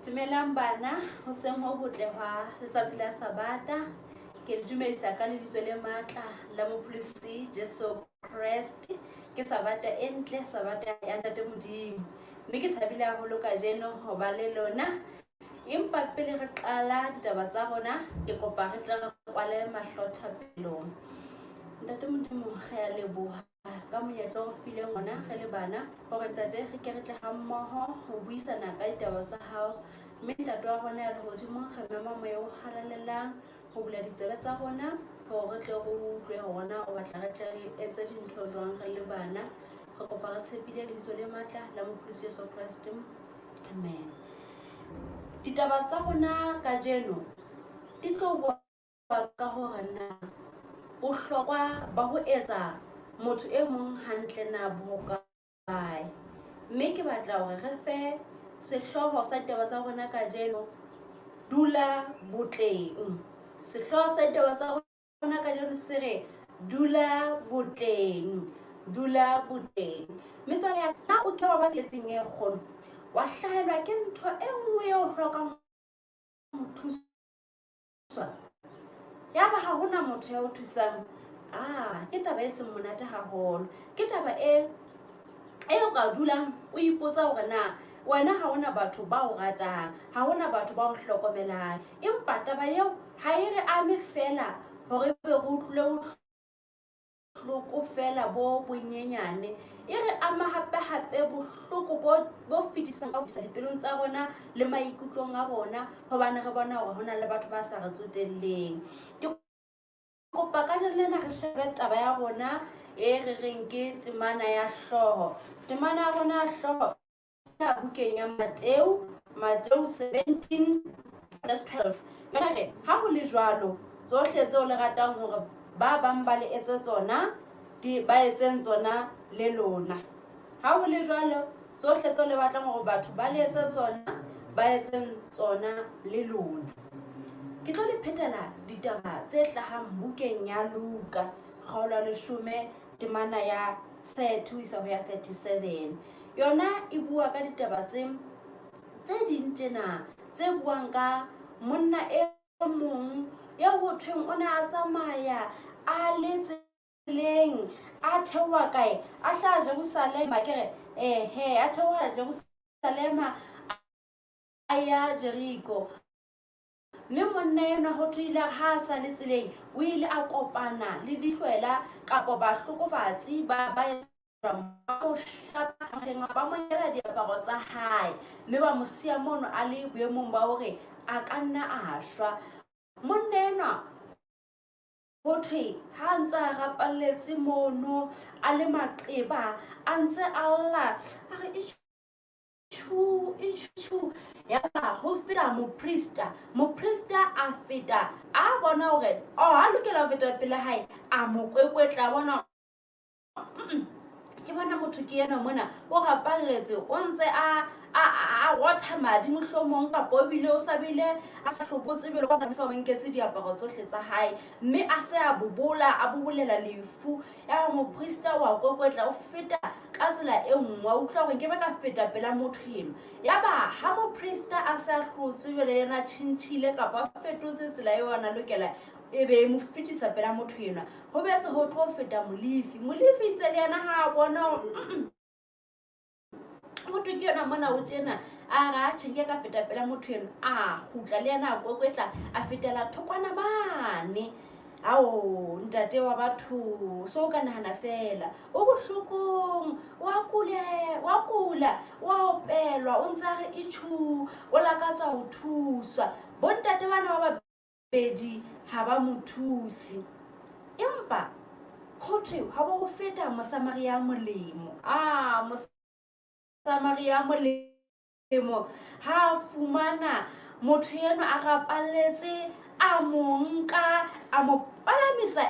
Dumelang bana, ho seng ho botle hwa letsatsi la Sabata. Ke le dumedisa ka lebitso le matla la Mopresidente Jesu Kriste. Ke Sabata e ntle, Sabata ya Ntate Modimo. Mme ke thabile haholo kajeno ho ba le lona. Empa pele re qala ditaba tsa rona, ke kopa re tle re kwale mahlo thapelong. Ntate Modimo re a leboha ka monyetla o fileng ona re le bana hore ntate re ke re tle ha mmoho ho buisana ka ditaba tsa hao. Mme ntate wa rona ya lehodimo re mema moya o halalelang ho bula ditsebe tsa rona hore re tle re utlwe hore o batla re tle re etse dintho jwang re le bana. Re kopa re tshepile lebitso le matla la Mopresidente Jesu Kriste. Amen. Ditaba tsa rona kajeno di tlo bua ka hore na bohlokwa ba ho etsa motho e mong hantle na bokae. Mme ke batla hore re fe sehloho sa ditaba tsa rona kajeno, dula botleng. Sehloho sa ditaba tsa rona kajeno se re dula botleng, dula botleng. Metswalle ya ka, o ke wa ba tletseng e kgolo, wa hlahelwa ke ntho e nngwe eo hlokang ho thuswa. Yaba ha hona motho ya o thusang, ke taba e seng monate haholo. Ke taba e o ka dulang o ipotsa hore na wena ha hona batho ba o ratang, ha hona batho ba o hlokomelang. Empa taba eo ha e re ame fela hore be re utlwile bohloko fela bo bonyenyane, e re ama hape bohloko bo fetisang ka ho fetisa dipelong tsa rona le maikutlong a rona, hobane re bona hore hona le batho ba sa re tsotelleng. Ke kopa ka lena re shebe taba ya rona e re reng ke temana ya hlooho. Temana ya rona ya hlooho ya bukeng ya Mateo 17:12. Jwale ha ho le jwalo, tsohle tseo le ratang hore ba bang ba le etse tsona, ba etseng tsona le lona. Ha ho le jwalo, tsohle tseo le batlang hore batho ba le etse tsona, ba etseng tsona le lona. Ke tlo le phethela ditaba tse hlahang bukeng ya Luka, kgaolo 10 temana ya 30 ho isa ho ya 37. Yona e bua ka ditaba tse ding tjena tse buang ka monna e mong ya ho thweng o ne a tsamaya a le tseleng, a theoha kae, a hlaha Jerusalema, a theoha Jerusalema a ya Jericho. Mme monna enwa ho thwile ha a sa le tseleng, o ile a kopana le dihlwela kapa bahlokofatsi ba mo nkela diaparo tsa hae, mme ba mo siya mono a le boemong ba hore a ka nna a shwa. Monna enwa ho thwe ha ntse a rapalletse mono a le maqeba, a ntse a lla, a re yaba ho feta moprista a feta, a bona hore a lokela ho feta pele hae, a mo kwekwetla, bona ke bona motho ke yena mona o rapalletse, o ntse a rotha madi mohlomong kapa o bile o sa bile a sa hlobotse bele ka sa nketse diaparo tsohle tsa hae, mme a se a bobolela lefu. Ya moprista wa kwekwetla, o feta ka tsela e nngwe, a utlwa hore ke ba ka feta pela motho eno. Yaba ha moprista a se a hlotse jwale yena tjhentjhile kapa a fetotse tsela eo ana lokela e be mo fetisa pela motho ena, ho betse ho tlo feta molefi itse le yena ha a bona motho ke yona mona o tjena, a re a tjhenke ka feta pela motho eno, a kgutla le yena a kwekwetla, a fetela thokwana mane. Ntate wa batho, so ka nahana fela o bohlokong, wa kula, wa opelwa, o ntse a re o lakatsa ho thuswa. Bontate bana ba babedi ha ba mo thusi, empa ho thwe ha ba ho feta Mosamaria molemo. Mosamaria molemo ha fumana motho eno a rapalletse, a mo nka, a mo palamisa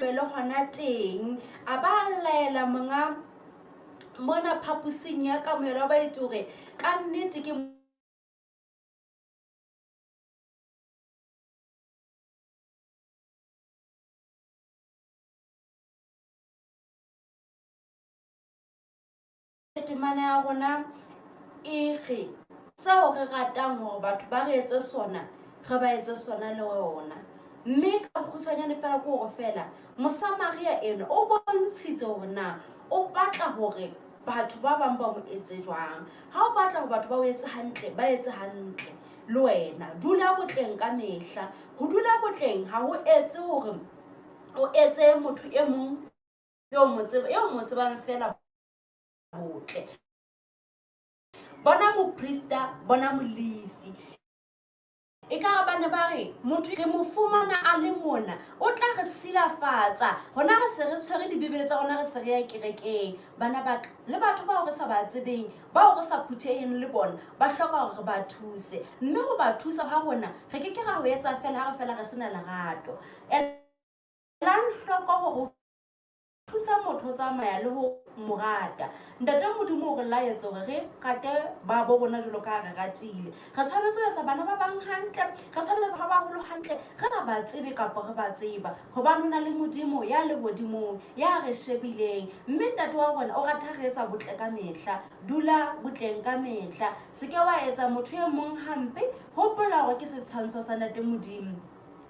le hona teng, a ba laela monga mona phaposing ya kamohelo, ba etse hore ka nnete ke temana ya rona e re tseo re ratang hore batho ba re etse sona re ba etse sona le ona. Mme ka bokgutshwanyane fela ke hore fela Mosamaria eno o bontshitse hore na o batla hore batho ba bang ba mo etse jwang. Ha o batla hore batho ba o etse hantle, ba etse hantle le wena. Dula botleng ka mehla. Ho dula botleng ha ho etse hore o etse motho e mong eo mo tsebang fela botle. Bona moprista, bona molefi. E ka ba ne ba re motho re mo fumana a le mona o tla re silafatsa. Hona re se re tshwere dibebele tsa rona re se re ya kerekeng. Bana ba ka le batho bao re sa ba tsebeng, bao re sa phutheheng le bona, ba hloka hore re ba thuse. Mme ho ba thusa ha rona re ke ra ho etsa fela ha re fela re sena lerato. Elang hloko hore thusa motho tsamaya le ho morata. Ntate Modimo o re laetsa hore re rate ba bo rona jwalo ka re ratile. Re tshwanetse ho etsa bana ba bang hantle, re tshwanetse ba baholo hantle, re sa ba tsebe kapa re ba tseba. Hobane ho na le Modimo ya le hodimong ya re shebileng. Mme ntate wa rona o rata re etsa botle ka mehla. Dula botleng ka mehla. Se ke wa etsa motho e mong hampe. Hopola hore ke setshwantsho sa ntate Modimo.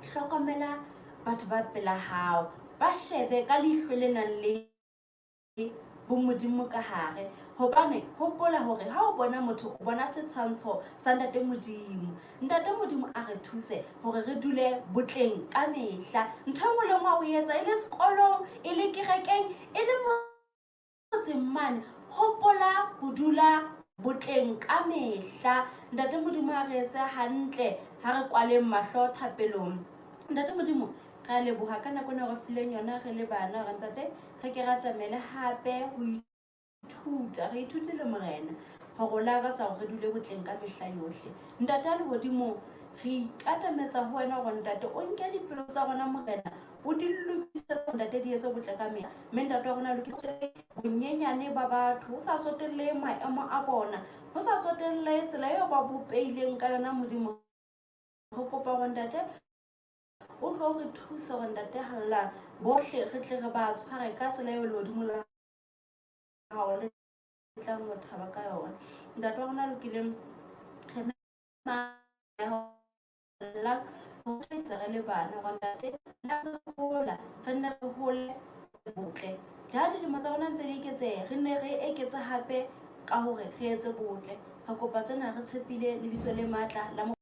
Hlokomela batho ba pela hao, ba shebe ka leihlo le nang le bo Modimo ka hare. Hobane hopola hore ha o bona motho o bona setshwantsho sa ntate Modimo. Ntate Modimo a re thuse hore re dule botleng ka mehla. Ntho engwe le engwe o etsa e le sekolong, e le kerekeng, e le motseng mane, hopola ho dula botleng ka mehla. Ntate Modimo a re etse hantle ha re kwaleng mahlo thapelong. Ntate Modimo re a leboha ka nako ena re fileng yona re le bana. Re ntate re ke ratamele hape ho ithuta, re ithute le morena hore la ka tsa hore re dule botleng ka mehla yohle. Ntate a lehodimo re ikatametsa ho wena hore ntate o nke dipelo tsa rona morena o di lokise ntate di etse botle ka mehla. Mme ntate wa rona lokise bonyenyane ba batho, ho sa sotelle maemo a bona, ho sa sotelle tsela eo ba bopeileng ka yona Modimo. Re kopa hore ntate o tlo re thusa hore ntate halla bohle re tle re ba tshware ka tsela eo lehodimo la hao le tlang ho thaba ka yona. Ntate wa rona lokileng re la ho se re le bana hore ntate la re hola re nne re hole botle. Ha dilemo tsa rona ntse di eketseha, re nne re eketse hape ka hore re etse botle. Re kopa tsena re tshepile lebitso le matla la